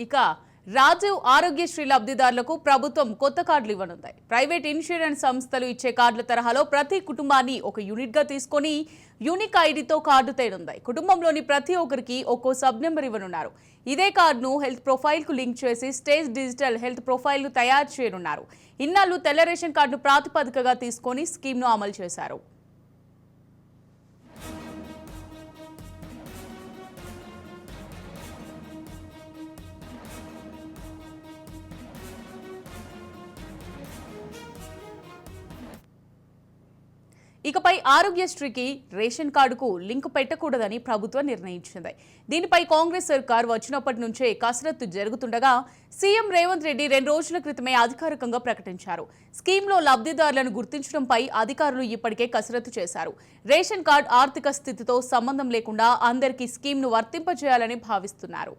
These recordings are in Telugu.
ఇక రాజీవ్ ఆరోగ్యశ్రీ లబ్ధిదారులకు ప్రభుత్వం కొత్త కార్డులు ఇవ్వనుంది. ప్రైవేట్ ఇన్సూరెన్స్ సంస్థలు ఇచ్చే కార్డుల తరహాలో ప్రతి కుటుంబాన్ని ఒక యూనిట్ గా తీసుకొని యూనిక్ ఐడితో కార్డు తేనుంది. కుటుంబంలోని ప్రతి ఒక్కరికి ఒక్కో సబ్ నెంబర్ ఇవ్వనున్నారు. ఇదే కార్డును హెల్త్ ప్రొఫైల్ కు లింక్ చేసి స్టేజ్ డిజిటల్ హెల్త్ ప్రొఫైల్ ను తయారు చేయనున్నారు. ఇన్నాళ్లు తెల్ల రేషన్ కార్డును ప్రాతిపదికగా తీసుకొని స్కీమ్ ను అమలు చేశారు. ఇకపై ఆరోగ్యశ్రీకి రేషన్ కార్డుకు లింక్ పెట్టకూడదని ప్రభుత్వం నిర్ణయించింది. దీనిపై కాంగ్రెస్ సర్కార్ వచ్చినప్పటి నుంచే కసరత్తు జరుగుతుండగా సీఎం రేవంత్ రెడ్డి 2 రోజుల క్రితమే అధికారికంగా ప్రకటించారు. స్కీమ్లో లబ్ధిదారులను గుర్తించడంపై అధికారులు ఇప్పటికే కసరత్తు చేశారు. రేషన్ కార్డు ఆర్థిక స్థితితో సంబంధం లేకుండా అందరికీ స్కీమ్ను వర్తింపజేయాలని భావిస్తున్నారు.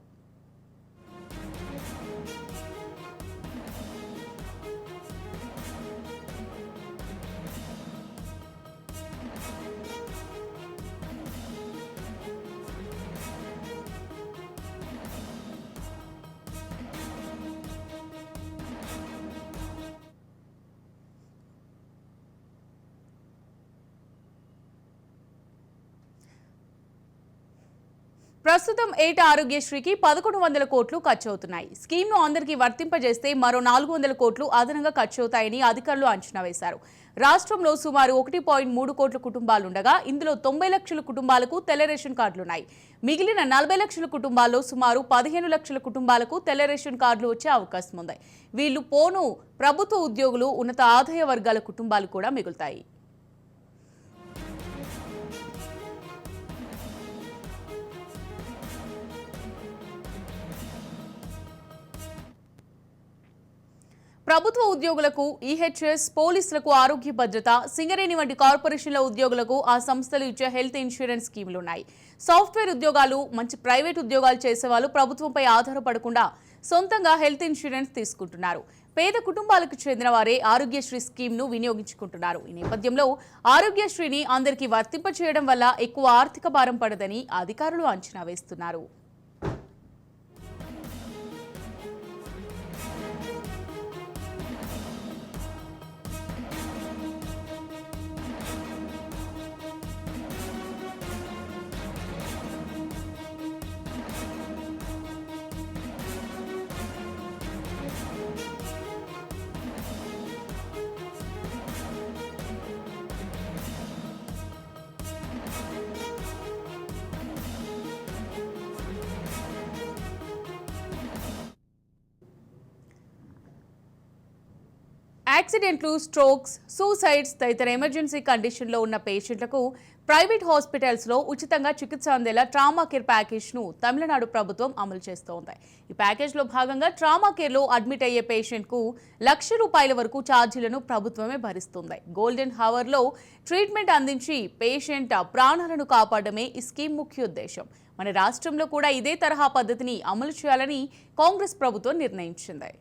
ప్రస్తుతం ఏటా ఆరోగ్యశ్రీకి 1100 కోట్లు ఖర్చవుతున్నాయి. స్కీమ్ను అందరికీ వర్తింపజేస్తే మరో 400 కోట్లు అదనంగా ఖర్చవుతాయని అధికారులు అంచనా వేశారు. రాష్ట్రంలో సుమారు 1.3 కోట్ల కుటుంబాలుండగా ఇందులో 90 లక్షల కుటుంబాలకు తెల్ల రేషన్ కార్డులున్నాయి. మిగిలిన 40 లక్షల కుటుంబాల్లో సుమారు 15 లక్షల కుటుంబాలకు తెల్ల రేషన్ కార్డులు వచ్చే అవకాశం ఉంది. వీళ్లు పోను ప్రభుత్వ ఉద్యోగులు, ఉన్నత ఆదాయ వర్గాల కుటుంబాలు కూడా మిగులుతాయి. ప్రభుత్వ ఉద్యోగులకు ఈహెచ్ఎస్, పోలీసులకు ఆరోగ్య భద్రత, సింగరేణి వంటి కార్పొరేషన్ల ఉద్యోగులకు ఆ సంస్థలు ఇచ్చే హెల్త్ ఇన్సూరెన్స్ స్కీములున్నాయి. సాఫ్ట్వేర్ ఉద్యోగాలు, మంచి ప్రైవేట్ ఉద్యోగాలు చేసేవాళ్ళు ప్రభుత్వంపై ఆధారపడకుండా సొంతంగా హెల్త్ ఇన్సూరెన్స్ తీసుకుంటున్నారు. పేద కుటుంబాలకు చెందిన వారే ఆరోగ్యశ్రీ స్కీమ్ను వినియోగించుకుంటున్నారు. ఈ నేపథ్యంలో ఆరోగ్యశ్రీని అందరికీ వర్తింపచేయడం వల్ల ఎక్కువ ఆర్థిక భారం పడదని అధికారులు అంచనా వేస్తున్నారు. యాక్సిడెంట్లు, స్ట్రోక్స్, సూసైడ్స్ తదితర ఎమర్జెన్సీ కండిషన్లో ఉన్న పేషెంట్లకు ప్రైవేట్ హాస్పిటల్స్లో ఉచితంగా చికిత్స అందేలా ట్రామా కేర్ ప్యాకేజ్ను తమిళనాడు ప్రభుత్వం అమలు చేస్తోంది. ఈ ప్యాకేజ్లో భాగంగా ట్రామా కేర్లో అడ్మిట్ అయ్యే పేషెంట్కు ₹1,00,000 వరకు ఛార్జీలను ప్రభుత్వమే భరిస్తుంది. గోల్డెన్ హవర్లో ట్రీట్మెంట్ అందించి పేషెంట్ ప్రాణాలను కాపాడమే ఈ స్కీమ్ ముఖ్య ఉద్దేశం. మన రాష్ట్రంలో కూడా ఇదే తరహా పద్ధతిని అమలు చేయాలని కాంగ్రెస్ ప్రభుత్వం నిర్ణయించింది.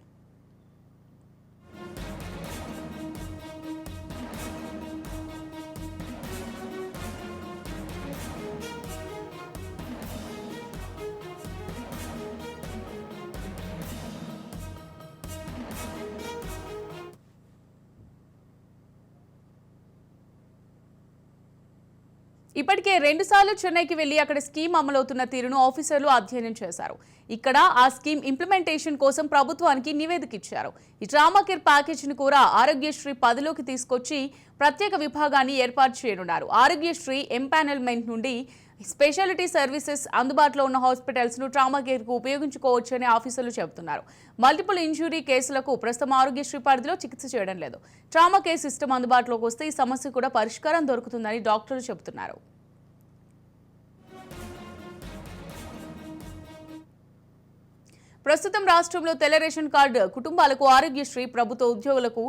ఇప్పటికే 2 సార్లు చెన్నైకి వెళ్లి అక్కడ స్కీమ్ అమలవుతున్న తీరును ఆఫీసర్లు అధ్యయనం చేశారు. ఇక్కడ ఆ స్కీమ్ ఇంప్లిమెంటేషన్ కోసం ప్రభుత్వానికి నివేదిక ఇచ్చారు. ఈ ట్రామా కేర్ ప్యాకేజీని కూడా ఆరోగ్యశ్రీ 10లోకి తీసుకొచ్చి ప్రత్యేక విభాగాన్ని ఏర్పాటు చేయనున్నారు. ఆరోగ్యశ్రీ ఎంపానల్మెంట్ నుండి స్పెషాలిటీ సర్వీసెస్ అందుబాటులో ఉన్న హాస్పిటల్స్ ను ట్రామా కేర్ కు ఉపయోగించుకోవచ్చని ఆఫీసర్లు చెబుతున్నారు. మల్టిపుల్ ఇంజురీ కేసులకు ప్రస్తుతం ఆరోగ్యశ్రీ పరిధిలో చికిత్స చేయడం లేదు. ట్రామా కేర్ సిస్టమ్ అందుబాటులోకి వస్తే ఈ సమస్య కూడా పరిష్కారం దొరుకుతుందని డాక్టర్లు చెబుతున్నారు. ప్రస్తుతం రాష్ట్రంలో తెల్ల రేషన్ కార్డు కుటుంబాలకు ఆరోగ్యశ్రీ, ప్రభుత్వ ఉద్యోగులకు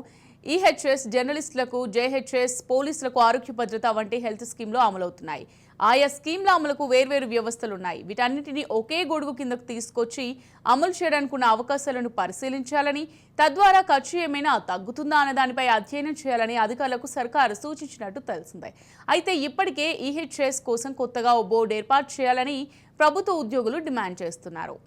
ఈహెచ్ఎస్, జర్నలిస్టులకు జేహెచ్ఎస్, పోలీసులకు ఆరోగ్య భద్రత వంటి హెల్త్ స్కీమ్లు అమలవుతున్నాయి. ఆయా స్కీమ్ల అమలుకు వేర్వేరు వ్యవస్థలున్నాయి. వీటన్నిటిని ఒకే గొడుగు కిందకు తీసుకొచ్చి అమలు చేయడానికి ఉన్న అవకాశాలను పరిశీలించాలని, తద్వారా ఖర్చు ఏమైనా తగ్గుతుందా అనే దానిపై అధ్యయనం చేయాలని అధికారులకు సర్కారు సూచించినట్టు తెలిసిందే. అయితే ఇప్పటికే ఈహెచ్ఎస్ కోసం కొత్తగా ఓ బోర్డు ఏర్పాటు చేయాలని ప్రభుత్వ ఉద్యోగులు డిమాండ్ చేస్తున్నారు.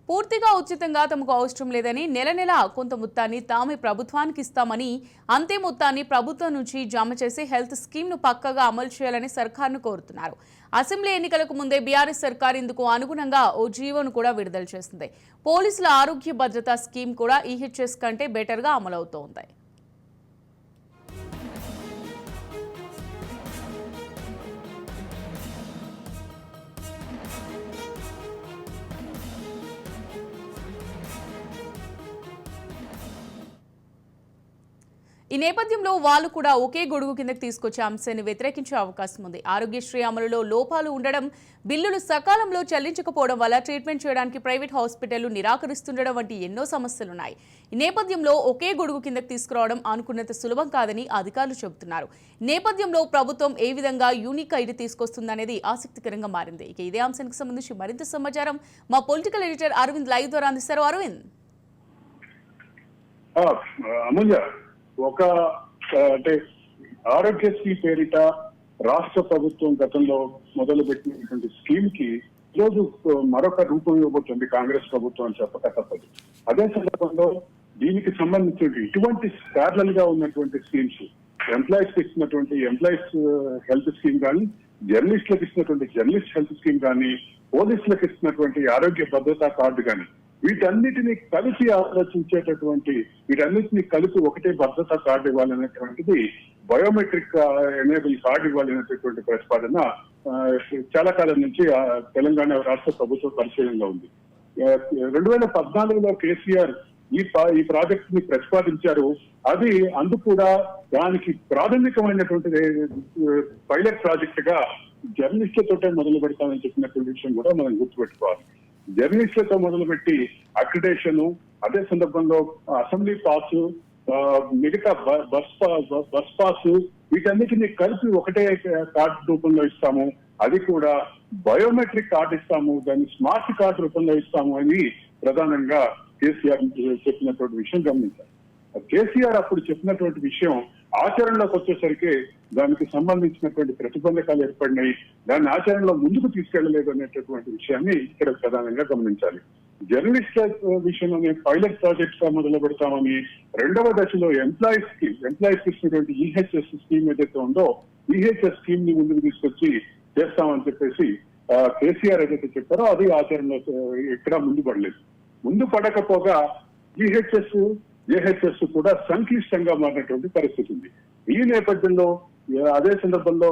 పూర్తిగా ఉచితంగా తమకు అవసరం లేదని నెల నెల కొంత మొత్తాన్ని తామే ప్రభుత్వానికి ఇస్తామని, అంతే మొత్తాన్ని ప్రభుత్వం నుంచి జమ చేసి హెల్త్ స్కీమ్ను పక్కగా అమలు చేయాలని సర్కార్ను కోరుతున్నారు. అసెంబ్లీ ఎన్నికలకు ముందే బీఆర్ఎస్ సర్కార్ ఇందుకు అనుగుణంగా ఓ జీవోను కూడా విడుదల చేసింది. పోలీసుల ఆరోగ్య భద్రతా స్కీమ్ కూడా ఈహెచ్ఎస్ కంటే బెటర్గా అమలవుతోంది. ఈ నేపథ్యంలో వాళ్ళు కూడా ఒకే గొడుగు కిందకు తీసుకొచ్చే అంశాన్ని వ్యతిరేకించే అవకాశం ఉంది. ఆరోగ్యశ్రీ అమలులో లోపాలు ఉండడం, బిల్లులు సకాలంలో చెల్లించకపోవడం వల్ల ట్రీట్మెంట్ చేయడానికి ప్రైవేట్ హాస్పిటళ్లు నిరాకరిస్తుండడం వంటి ఎన్నో సమస్యలున్నాయి. ఈ నేపథ్యంలో ఒకే గొడుగు కిందకు తీసుకురావడం అనుకున్నంత సులభం కాదని అధికారులు చెబుతున్నారు. నేపథ్యంలో ప్రభుత్వం ఏ విధంగా యూనిక్ ఐడి తీసుకొస్తుందనేది ఆసక్తికరంగా మారింది. ఇక ఇదే అంశానికి సంబంధించి మరింత సమాచారం మా పొలిటికల్ ఎడిటర్ అరవింద్ లైవ్ ద్వారా అందిస్తారు. అరవింద్, అంటే ఆరోగ్యశ్రీ పేరిట రాష్ట్ర ప్రభుత్వం గతంలో మొదలుపెట్టినటువంటి స్కీమ్ కి ఈరోజు మరొక రూపం ఇవ్వబోతుంది కాంగ్రెస్ ప్రభుత్వం అని చెప్పక తప్పదు. అదే సందర్భంలో దీనికి సంబంధించి ఇటువంటి ప్యారలల్ గా ఉన్నటువంటి స్కీమ్స్, ఎంప్లాయీస్ కి ఇచ్చినటువంటి ఎంప్లాయీస్ హెల్త్ స్కీమ్ కానీ, జర్నలిస్టులకు ఇచ్చినటువంటి జర్నలిస్ట్ హెల్త్ స్కీమ్ కానీ, పోలీసులకు ఇచ్చినటువంటి ఆరోగ్య భద్రతా కార్డు కానీ, వీటన్నిటిని కలిసి ఆలోచించేటటువంటి, వీటన్నిటిని కలిసి ఒకటే భద్రతా కార్డు ఇవ్వాలనేటువంటిది, బయోమెట్రిక్ ఎనేబుల్ కార్డు ఇవ్వాలనేటటువంటి ప్రతిపాదన చాలా కాలం నుంచి తెలంగాణ రాష్ట్ర ప్రభుత్వ పరిశీలనలో ఉంది. 2014లో కేసీఆర్ ఈ ప్రాజెక్ట్ ని ప్రతిపాదించారు. అది అందుకు కూడా దానికి ప్రాథమికమైనటువంటి పైలట్ ప్రాజెక్ట్ గా జర్నలిస్టులతోటే మొదలు పెడతామని చెప్పినటువంటి విషయం కూడా మనం గుర్తుపెట్టుకోవాలి. జర్నలిస్టులతో మొదలుపెట్టి అక్రిడేషన్, అదే సందర్భంలో అసెంబ్లీ పాస్, మిగతా బస్ పాస్, వీటన్నిటిని కలిపి ఒకటే కార్డు రూపంలో ఇస్తాము. అది కూడా బయోమెట్రిక్ కార్డు ఇస్తాము, దాన్ని స్మార్ట్ కార్డు రూపంలో ఇస్తాము అని ప్రధానంగా కేసీఆర్ చెప్పినటువంటి విషయం గమనించారు. కేసీఆర్ అప్పుడు చెప్పినటువంటి విషయం ఆచరణలోకి వచ్చేసరికి దానికి సంబంధించినటువంటి ప్రతిబంధకాలు ఏర్పడినాయి, దాన్ని ఆచరణలో ముందుకు తీసుకెళ్లలేదు అనేటటువంటి విషయాన్ని ఇక్కడ ప్రధానంగా గమనించాలి. జర్నలిస్టుల విషయంలోనే పైలట్ ప్రాజెక్ట్ గా మొదలు పెడతామని, రెండవ దశలో ఎంప్లాయీస్ ఇచ్చినటువంటి ఈహెచ్ఎస్ స్కీమ్ ఏదైతే ఉందో ఈహెచ్ఎస్ స్కీమ్ ని ముందుకు తీసుకొచ్చి చేస్తామని చెప్పేసి కేసీఆర్ ఏదైతే చెప్పారో అది ఆచరణలో ఎక్కడా ముందు పడలేదు. ముందు పడకపోగా ఈహెచ్ఎస్ ఏహెచ్ఎస్ కూడా సంక్లిష్టంగా మారినటువంటి పరిస్థితి ఉంది. ఈ నేపథ్యంలో అదే సందర్భంలో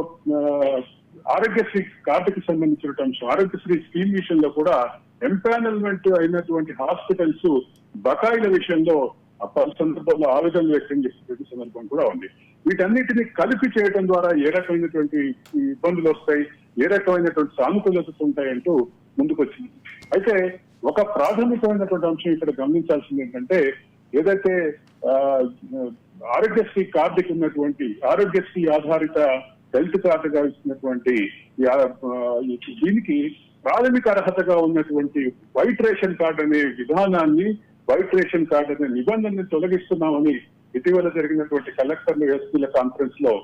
ఆరోగ్యశ్రీ కార్డుకి సంబంధించిన అంశం, ఆరోగ్యశ్రీ స్కీమ్ విషయంలో కూడా ఎంపానల్మెంట్ అయినటువంటి హాస్పిటల్స్ బకాయిల విషయంలో పలు సందర్భంలో ఆవేదన వ్యక్తం చేసినటువంటి సందర్భం కూడా ఉంది. వీటన్నిటిని కలిపి చేయడం ద్వారా ఏ రకమైనటువంటి ఇబ్బందులు వస్తాయి, ఏ రకమైనటువంటి సానుకూలతలు ఉంటాయంటూ ముందుకొచ్చింది. అయితే ఒక ప్రాథమికమైనటువంటి అంశం ఇక్కడ గమనించాల్సింది ఏంటంటే, ఏదైతే ఆరోగ్యశ్రీ కార్డుకి ఉన్నటువంటి ఆరోగ్యశ్రీ ఆధారిత హెల్త్ కార్డుగా ఇచ్చినటువంటి దీనికి ప్రాథమిక అర్హతగా ఉన్నటువంటి వైట్ రేషన్ కార్డు అనే విధానాన్ని, వైట్ రేషన్ కార్డు అనే నిబంధనని తొలగిస్తున్నామని ఇటీవల జరిగినటువంటి కలెక్టర్లు ఎస్పీల కాన్ఫరెన్స్ లో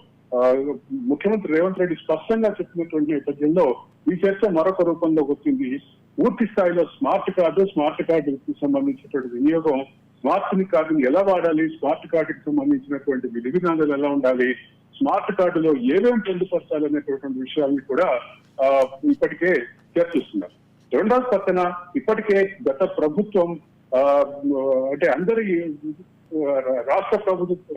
ముఖ్యమంత్రి రేవంత్ రెడ్డి స్పష్టంగా చెప్పినటువంటి నేపథ్యంలో ఈ చర్చ మరొక రూపంలో వచ్చింది. పూర్తి స్థాయిలో స్మార్ట్ కార్డుకి సంబంధించినటువంటి వినియోగం, స్మార్ట్ కార్డుని ఎలా వాడాలి, స్మార్ట్ కార్డుకి సంబంధించినటువంటి విధి విధానాలు ఎలా ఉండాలి, స్మార్ట్ కార్డులో ఏమేమి పొందుపరచాలనేటువంటి విషయాన్ని కూడా ఇప్పటికే చర్చిస్తున్నారు. రెండవ పక్కన ఇప్పటికే గత ప్రభుత్వం అంటే అందరి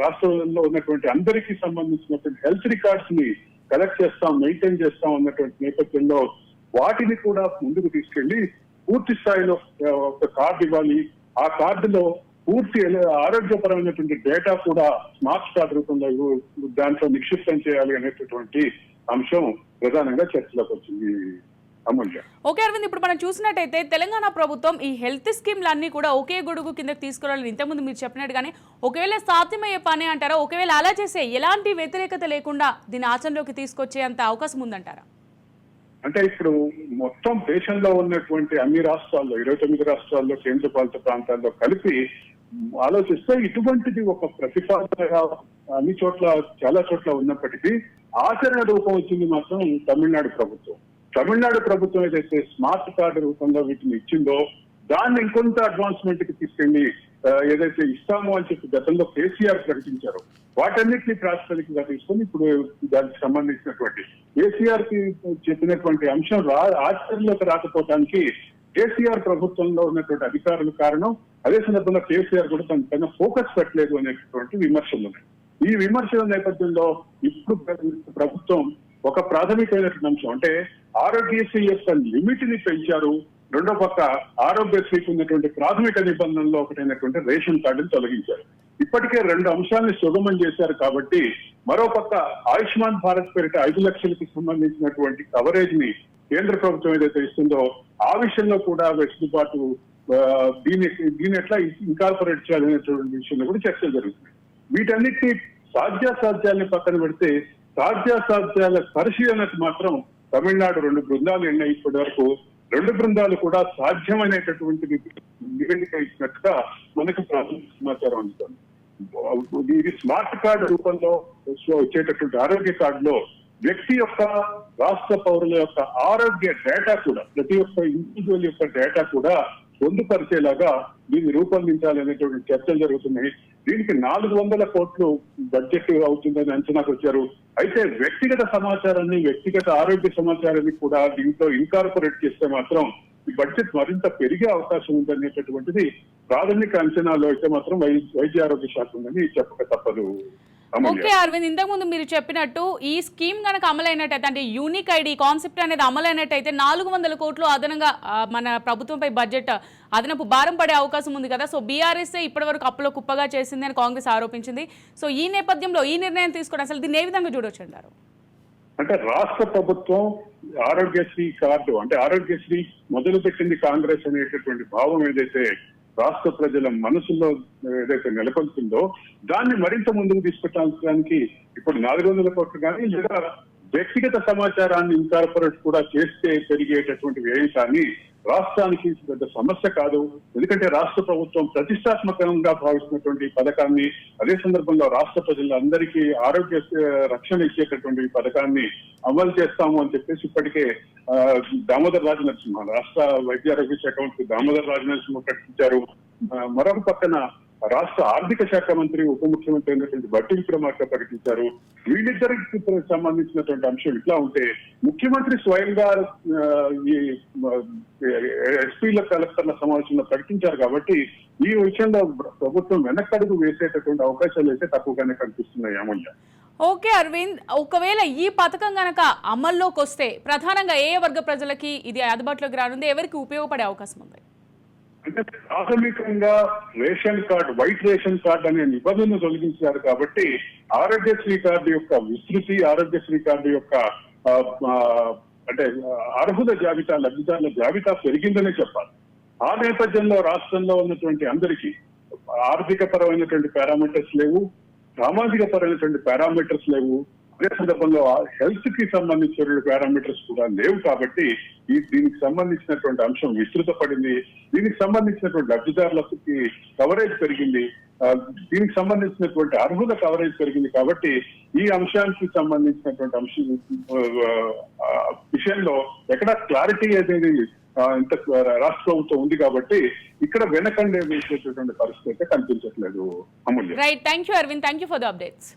రాష్ట్రంలో ఉన్నటువంటి అందరికీ సంబంధించినటువంటి హెల్త్ రికార్డ్స్ ని కలెక్ట్ చేస్తాం, మెయింటైన్ చేస్తాం అన్నటువంటి నేపథ్యంలో వాటిని కూడా ముందుకు తీసుకెళ్లి పూర్తి స్థాయిలో ఒక కార్డు ఇవ్వాలి. ఆ కార్డులో పూర్తి ఆరోగ్యపరమైనటువంటి డేటా కూడా స్మార్ట్ కార్డు రూపంలో దాంట్లో నిక్షిప్తం చేయాలి అనేటటువంటి అంశం ప్రధానంగా చర్చలోకి వచ్చింది. ఓకే అరవింద్, ఇప్పుడు మనం చూసినట్టయితే తెలంగాణ ప్రభుత్వం ఈ హెల్త్ స్కీమ్లన్నీ కూడా ఒకే గొడుగు కిందకి తీసుకురావాలని ఇంతకుముందు మీరు చెప్పినట్టుగానే ఒకవేళ సాధ్యమయ్యే పని అంటారా? ఒకవేళ అలా చేసే ఎలాంటి వ్యతిరేకత లేకుండా దీన్ని ఆచరణలోకి తీసుకొచ్చే అంత అవకాశం ఉందంటారా? అంటే ఇప్పుడు మొత్తం దేశంలో ఉన్నటువంటి అన్ని రాష్ట్రాల్లో 29 రాష్ట్రాల్లో కేంద్రపాలిత ప్రాంతాల్లో కలిపి ఆలోచిస్తే ఇటువంటిది ఒక ప్రతిపాదనగా అన్ని చోట్ల చాలా చోట్ల ఉన్నప్పటికీ ఆచరణ రూపం వచ్చింది మాత్రం తమిళనాడు ప్రభుత్వం. తమిళనాడు ప్రభుత్వం ఏదైతే స్మార్ట్ కార్డు రూపంలో వీటిని ఇచ్చిందో దాన్ని ఇంకొంత అడ్వాన్స్మెంట్ కి తీసుకెళ్లి ఏదైతే ఇస్తామో అని చెప్పి గతంలో కేసీఆర్ ప్రకటించారో వాటన్నిటిని ప్రాతిపదికగా తీసుకొని ఇప్పుడు దానికి సంబంధించినటువంటి కేసీఆర్ కి చెప్పినటువంటి అంశం ఆచరణలోకి రాకపోవడానికి కేసీఆర్ ప్రభుత్వంలో ఉన్నటువంటి అధికారుల కారణం. అదే సందర్భంగా కేసీఆర్ కూడా తన ఫోకస్ పెట్టలేదు అనేటువంటి విమర్శలు ఉన్నాయి. ఈ విమర్శల నేపథ్యంలో ఇప్పుడు ప్రభుత్వం ఒక ప్రాథమికమైనటువంటి అంశం అంటే ఆరోగ్యశ్రీ యొక్క లిమిట్ ని పెంచారు. రెండో పక్క ఆరోగ్యశ్రీకి ఉన్నటువంటి ప్రాథమిక నిబంధనలో ఒకటైనటువంటి రేషన్ కార్డుని తొలగించారు. ఇప్పటికే 2 అంశాలని సుగమం చేశారు కాబట్టి మరో పక్క ఆయుష్మాన్ భారత్ పేరిట 5 లక్షలకి సంబంధించినటువంటి కవరేజ్ ని కేంద్ర ప్రభుత్వం ఏదైతే ఇస్తుందో ఆ విషయంలో కూడా వెసులుబాటు దీన్ని ఎట్లా ఇన్కార్పొరేట్ చేయాలనేటువంటి విషయంలో కూడా చర్చలు జరుగుతున్నాయి. వీటన్నిటిని సాధ్యాసాధ్యాలని పక్కన పెడితే సాధ్యాసాధ్యాల పరిశీలనకు మాత్రం తమిళనాడు 2 బృందాలు ఎన్నో ఇప్పటి వరకు 2 బృందాలు కూడా సాధ్యమైనటువంటి నివేదిక ఇచ్చినట్టుగా మనకు ప్రాథమిక సమాచారం అందుతుంది. ఇది స్మార్ట్ కార్డు రూపంలో వచ్చేటటువంటి ఆరోగ్య కార్డులో వ్యక్తి యొక్క రాష్ట్ర పౌరుల యొక్క ఆరోగ్య డేటా కూడా ప్రతి ఒక్క ఇండివిజువల్ యొక్క డేటా కూడా పొందుపరిచేలాగా దీన్ని రూపొందించాలనేటువంటి చర్చలు జరుగుతున్నాయి. దీనికి 400 కోట్లు బడ్జెట్ అవుతుందని అంచనాకు వచ్చారు. అయితే వ్యక్తిగత సమాచారాన్ని వ్యక్తిగత ఆరోగ్య సమాచారాన్ని కూడా దీంట్లో ఇన్కార్పొరేట్ చేస్తే మాత్రం ఈ బడ్జెట్ మరింత పెరిగే అవకాశం ఉందనేటటువంటిది ప్రాథమిక అంచనాలో అయితే మాత్రం వైద్య ఆరోగ్య శాఖ ఉందని చెప్పక తప్పదు. ఓకే అరవింద్, ఇంతకు ముందు మీరు చెప్పినట్టు ఈ స్కీమ్ కనుక అమలైనట్టయితే అంటే యూనిక్ ఐడి కాన్సెప్ట్ అనేది అమలైనట్టయితే 400 కోట్లు అదనంగా మన ప్రభుత్వంపై బడ్జెట్ అదనపు భారం పడే అవకాశం ఉంది కదా. సో బీఆర్ఎస్ ఇప్పటి వరకు అప్పులో కుప్పగా చేసింది అని కాంగ్రెస్ ఆరోపించింది. సో ఈ నేపథ్యంలో ఈ నిర్ణయం తీసుకోవడం అసలు దీన్ని ఏ విధంగా చూడొచ్చు అంటారు? అంటే రాష్ట్ర ప్రభుత్వం ఆరోగ్యశ్రీ కార్డు అంటే ఆరోగ్యశ్రీ మొదలు పెట్టింది కాంగ్రెస్ అనేటటువంటి భావం ఏదైతే రాష్ట్ర ప్రజల మనసులో ఏదైతే నెలకొల్తుందో దాన్ని మరింత ముందుకు తీసుకెళ్ళడానికి ఇప్పుడు 400 కోట్లు కానీ లేదా వ్యక్తిగత సమాచారాన్ని ఇన్కార్పొరేట్ కూడా చేస్తే పెరిగేటటువంటి వ్యయం కానీ రాష్ట్రానికి పెద్ద సమస్య కాదు. ఎందుకంటే రాష్ట్ర ప్రభుత్వం ప్రతిష్టాత్మకంగా భావిస్తున్నటువంటి పథకాన్ని అదే సందర్భంలో రాష్ట్ర ప్రజలందరికీ ఆరోగ్య రక్షణ ఇచ్చేటటువంటి పథకాన్ని అమలు చేస్తాము అని చెప్పేసి ఇప్పటికే దామోదర్ రాజనరసింహ రాష్ట్ర వైద్య ఆరోగ్య శాఖ మంత్రి దామోదర్ రాజనరసింహ ప్రకటించారు. మరొక పక్కన రాష్ట్ర ఆర్థిక శాఖ మంత్రి ఉప ముఖ్యమంత్రి అయినటువంటి బట్టి విక్రమార్క ప్రకటించారు. వీళ్ళిద్దరికి సంబంధించినటువంటి అంశం ఇట్లా ఉంటే ముఖ్యమంత్రి స్వయంగా ఈ ఎస్పీల కలెక్టర్ల సమావేశంలో ప్రకటించారు కాబట్టి ఈ విషయంలో ప్రభుత్వం వెనక్కడుగు వేసేటటువంటి అవకాశాలు అయితే తక్కువగానే కనిపిస్తున్నాయి. అమూల్య. ఓకే అరవింద్, ఒకవేళ ఈ పథకం గనక అమల్లోకి వస్తే ప్రధానంగా ఏ వర్గ ప్రజలకి ఇది అందుబాటులోకి రానుంది, ఎవరికి ఉపయోగపడే అవకాశం ఉంది? అంటే ప్రాథమికంగా ration card white ration card అనే నిబంధనను తొలగించారు కాబట్టి ఆరోగ్యశ్రీ కార్డు యొక్క విస్తృతి ఆరోగ్యశ్రీ కార్డు యొక్క అంటే అర్హుల జాబితా లబ్ధిదారుల జాబితా పెరిగిందనే చెప్పాలి. ఆ నేపథ్యంలో రాష్ట్రంలో ఉన్నటువంటి అందరికీ ఆర్థిక పరమైనటువంటి పారామీటర్స్ లేవు, సామాజిక పరమైనటువంటి పారామీటర్స్ లేవు, అదే సందర్భంలో హెల్త్ కి సంబంధించిన పారామీటర్స్ కూడా లేవు కాబట్టి దీనికి సంబంధించినటువంటి అంశం విస్తృతపడింది. దీనికి సంబంధించినటువంటి లబ్ధిదారులకి కవరేజ్ పెరిగింది, దీనికి సంబంధించినటువంటి అర్హుల కవరేజ్ పెరిగింది కాబట్టి ఈ అంశానికి సంబంధించినటువంటి విషయంలో ఎక్కడ క్లారిటీ అనేది ఇంత రాష్ట్ర ప్రభుత్వం ఉంది కాబట్టి ఇక్కడ వెనకండే వేసేటటువంటి పరిస్థితి అయితే కనిపించట్లేదు. Amulya. Right, thank you Arvind, thank you for the updates.